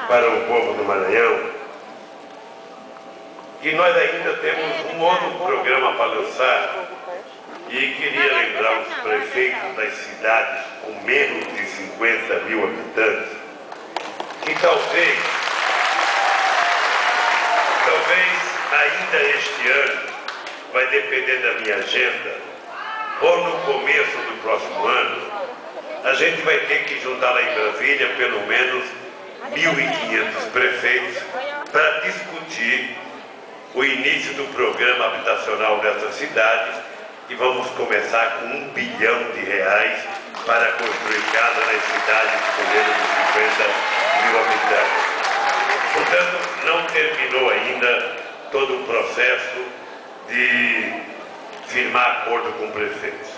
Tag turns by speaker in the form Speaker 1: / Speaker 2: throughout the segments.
Speaker 1: para o povo do Maranhão que nós ainda temos um outro programa para lançar e queria lembrar os prefeitos das cidades com menos de 50 mil habitantes que talvez ainda este ano, vai depender da minha agenda, ou no começo do próximo ano, a gente vai ter que juntar lá em Brasília pelo menos 1.500 prefeitos para discutir o início do programa habitacional dessas cidades e vamos começar com R$1 bilhão para construir casa nas cidades com menos de 50 mil habitantes. Portanto, não terminou ainda todo o processo de firmar acordo com prefeitos.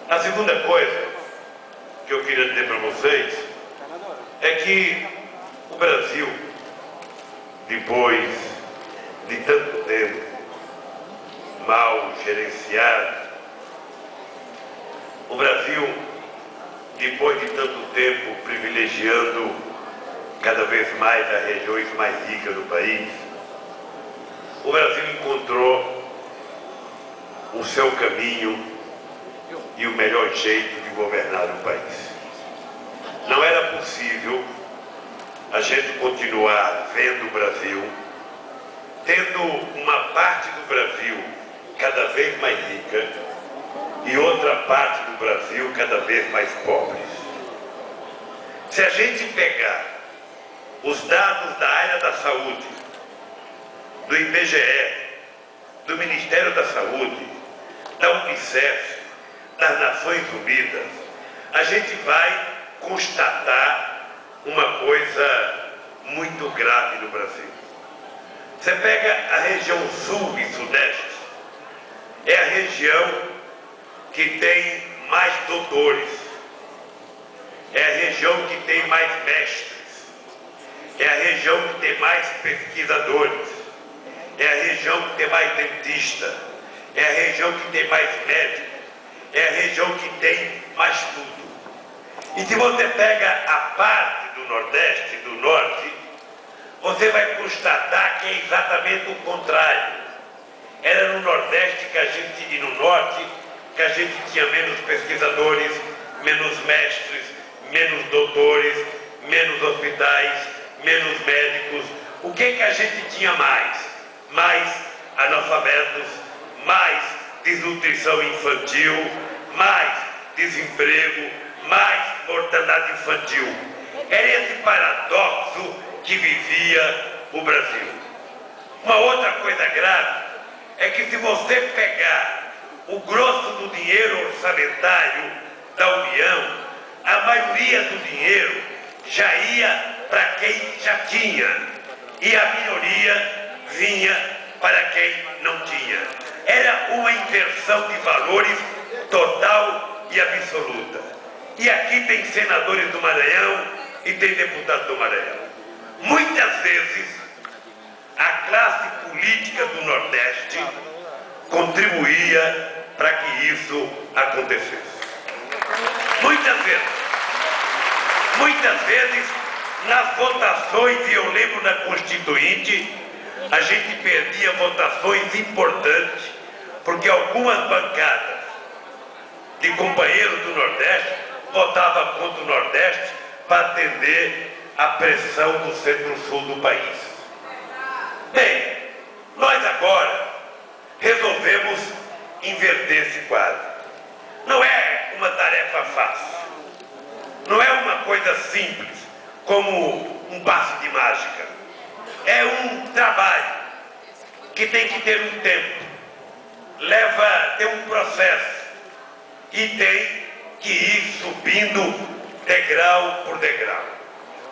Speaker 1: A segunda coisa que eu queria dizer para vocês é que o Brasil, depois de tanto tempo mal gerenciado, o Brasil, depois de tanto tempo privilegiando cada vez mais as regiões mais ricas do país, o Brasil encontrou o seu caminho e o melhor jeito de governar o país. Não era possível a gente continuar vendo o Brasil tendo uma parte do Brasil cada vez mais rica e outra parte do Brasil cada vez mais pobre. Se a gente pegar os dados da área da saúde, do IBGE, do Ministério da Saúde, da Unicef, das Nações Unidas, a gente vai constatar uma coisa muito grave no Brasil. Você pega a região sul e sudeste, é a região que tem mais doutores, é a região que tem mais mestres, é a região que tem mais pesquisadores, é a região que tem mais dentista, é a região que tem mais médico, é a região que tem mais tudo. E se você pega a parte do Nordeste e do Norte, você vai constatar que é exatamente o contrário. Era no Nordeste que a gente, e no Norte, que a gente tinha menos pesquisadores, menos mestres, menos doutores, menos hospitais, menos médicos. O que a gente tinha mais? Mais analfabetos, mais desnutrição infantil, mais desemprego, mais mortandade infantil. Era esse paradoxo que vivia o Brasil. Uma outra coisa grave é que se você pegar o grosso do dinheiro orçamentário da União, a maioria do dinheiro já ia para quem já tinha e a minoria vinha para quem não tinha. Era uma inversão de valores total e absoluta. E aqui tem senadores do Maranhão e tem deputados do Maranhão. Muitas vezes a classe política do Nordeste contribuía para que isso acontecesse. Muitas vezes nas votações, e eu lembro na Constituinte, a gente perdia votações importantes, porque algumas bancadas de companheiros do Nordeste votavam contra o Nordeste para atender a pressão do centro-sul do país. Bem, nós agora resolvemos inverter esse quadro. Não é uma tarefa fácil, não é uma coisa simples, como um passe de mágica. É um trabalho que tem que ter um tempo, tem um processo e tem que ir subindo degrau por degrau.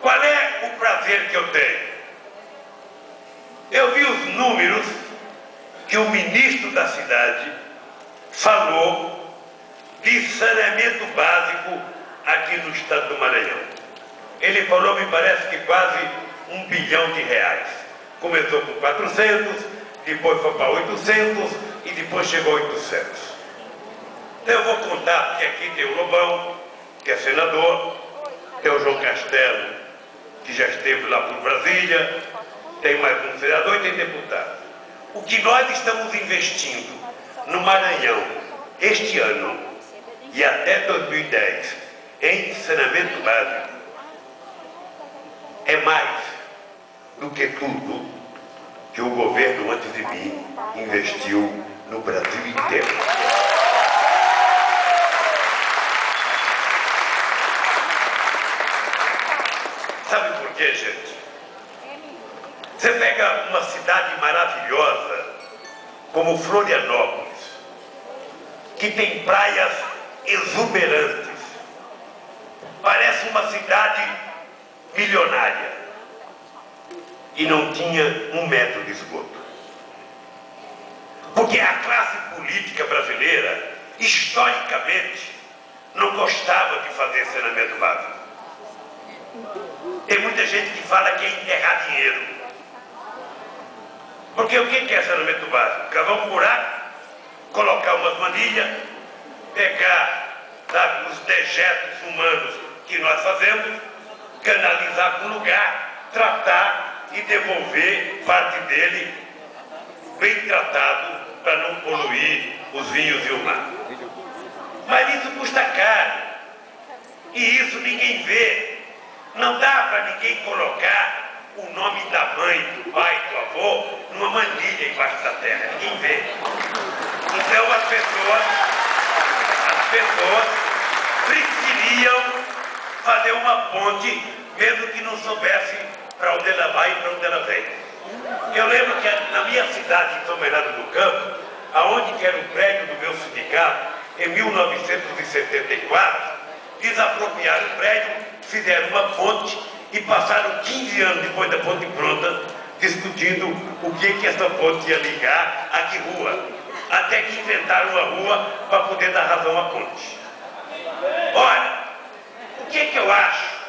Speaker 1: Qual é o prazer que eu tenho? Eu vi os números que o ministro da cidade falou de saneamento básico aqui no estado do Maranhão. Ele falou, me parece que quase R$1 bilhão. Começou com 400, depois foi para 800 e depois chegou a 800. Então eu vou contar, porque aqui tem o Lobão, que é senador, tem o João Castelo, que já esteve lá por Brasília, tem mais um vereador e tem deputado. O que nós estamos investindo no Maranhão este ano e até 2010 em saneamento básico é mais do que tudo que o governo antes de mim investiu no Brasil inteiro. Sabe por quê, gente? Você pega uma cidade maravilhosa como Florianópolis, que tem praias exuberantes, parece uma cidade milionária, e não tinha 1 metro de esgoto. Porque a classe política brasileira, historicamente, não gostava de fazer saneamento básico. Tem muita gente que fala que é enterrar dinheiro. Porque o que é saneamento básico? Cavar um buraco, colocar umas manilhas, pegar, sabe, os dejetos humanos que nós fazemos, canalizar para um lugar, tratar e devolver parte dele bem tratado para não poluir os rios e o mar. Mas isso custa caro. E isso ninguém vê. Não dá para ninguém colocar o nome da mãe, do pai, do avô numa manilha embaixo da terra. Ninguém vê. Então as pessoas preferiam fazer uma ponte, mesmo que não soubesse para onde ela vai e para onde ela vem. Eu lembro que na minha cidade, em São Bernardo do Campo, aonde que era o prédio do meu sindicato, em 1974, desapropriaram o prédio, fizeram uma ponte e passaram 15 anos depois da ponte pronta, discutindo o que essa ponte ia ligar a que rua, até que inventaram uma rua para poder dar razão à ponte. Olha, o que eu acho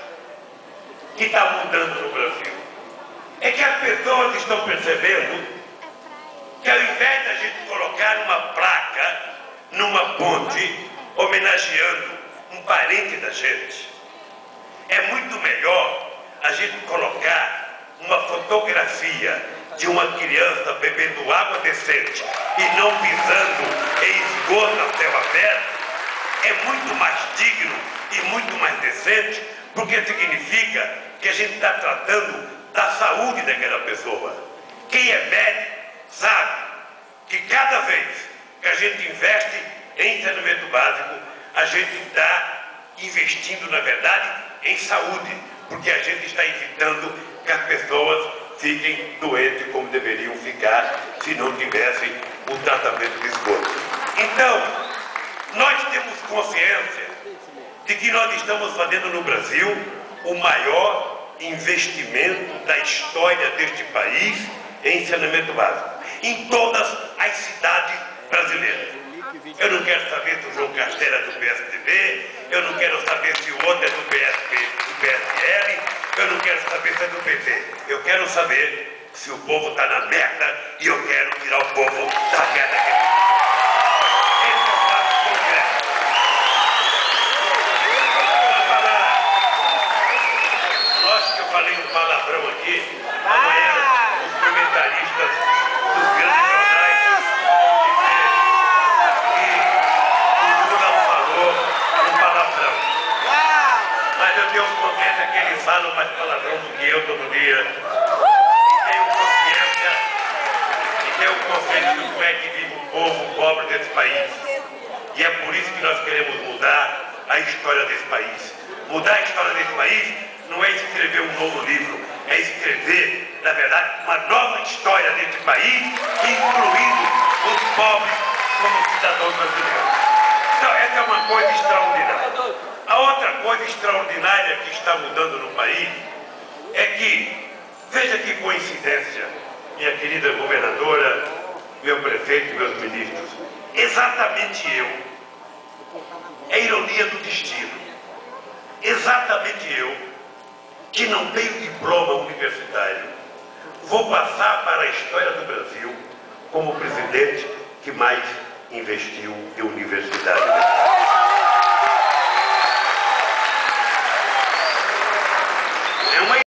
Speaker 1: que está mudando no Brasil? É que as pessoas estão percebendo que ao invés da gente colocar uma placa numa ponte homenageando um parente da gente, é muito melhor a gente colocar uma fotografia de uma criança bebendo água decente e não pisando em esgoto a céu aberto. É muito mais digno e muito mais decente, porque significa que a gente está tratando da saúde daquela pessoa. Quem é médico sabe que cada vez que a gente investe em saneamento básico, a gente está investindo, na verdade, em saúde, porque a gente está evitando que as pessoas fiquem doentes como deveriam ficar se não tivessem o tratamento de esgoto. Então, nós temos consciência de que nós estamos fazendo no Brasil o maior investimento da história deste país em saneamento básico, em todas as cidades brasileiras. Eu não quero saber se o João Castelo é do PSDB, eu não quero saber se o outro é do PSL, eu não quero saber se é do PT. Eu quero saber se o povo está na merda e eu quero tirar o povo da merda que ele está. Esse é o fato concreto. Lógico que eu falei um palavrão aqui, amanhã os comentaristas dos grandes jornais vão dizer que o Lula falou um palavrão. Mas eu tenho consciência que eles falam mais palavrão do que eu todo dia. E tenho consciência do como é que vive o povo pobre desse país. E é por isso que nós queremos mudar a história desse país. Mudar a história desse país não é escrever um novo livro, é escrever, na verdade, uma nova história deste país, incluindo os pobres como cidadãos brasileiros. Então, essa é uma coisa extraordinária. A outra coisa extraordinária que está mudando no país é que, veja que coincidência, minha querida governadora, meu prefeito e meus ministros, exatamente eu, é ironia do destino, exatamente eu, que não tenho diploma universitário, vou passar para a história do Brasil como o presidente que mais investiu em universidade.